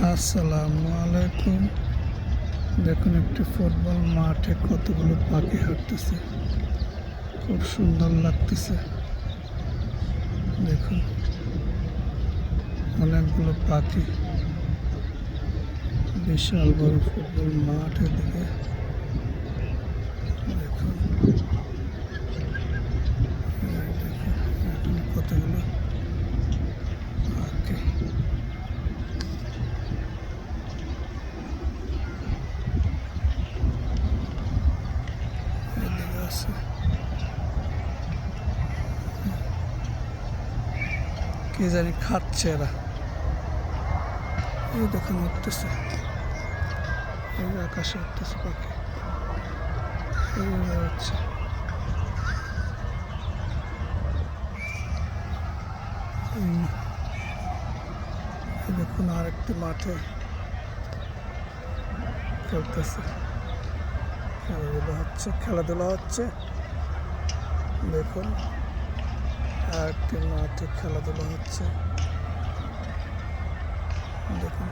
আসসালামু আলাইকুম। দেখুন একটি ফুটবল মাঠে কতগুলো পাখি হাঁটতেছে, খুব সুন্দর লাগতেছে। দেখুন অনেকগুলো পাখি, বিশাল বড় ফুটবল মাঠের দিকে দেখুন। এখানে কতগুলো পাখি এদিকে আছে, কে জানি খাচ্ছে এরা। এই দেখুন উঠতেছে, এই আকাশে উঠতেছে পাখি, এই হচ্ছে দেখুন আরেকটি মাঠে খেলতেছে, খেলাধুলা হচ্ছে। দেখুন আরেকটি মাঠে খেলাধুলা হচ্ছে। দেখুন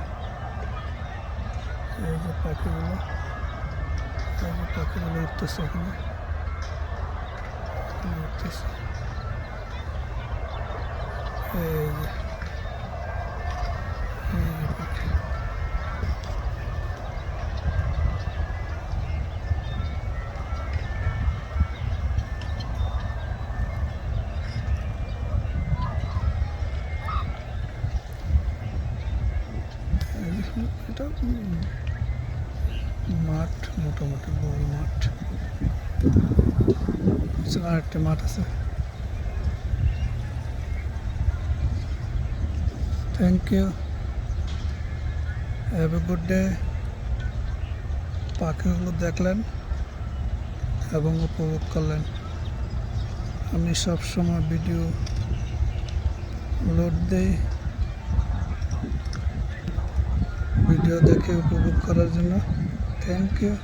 এই যে পাখিগুলো, উঠতেছে, এখানে উঠতেছে। এই যে পাখি, এটা মাঠ, মোটামুটি বড় মাঠ। আরেকটা মাঠ আছে। Thank you, have a good day. পাখিগুলো দেখলেন এবং উপভোগ করলেন। আমি সবসময় ভিডিও লোড দেই, ভিডিও দেখে উপভোগ করার জন্য। Thank you.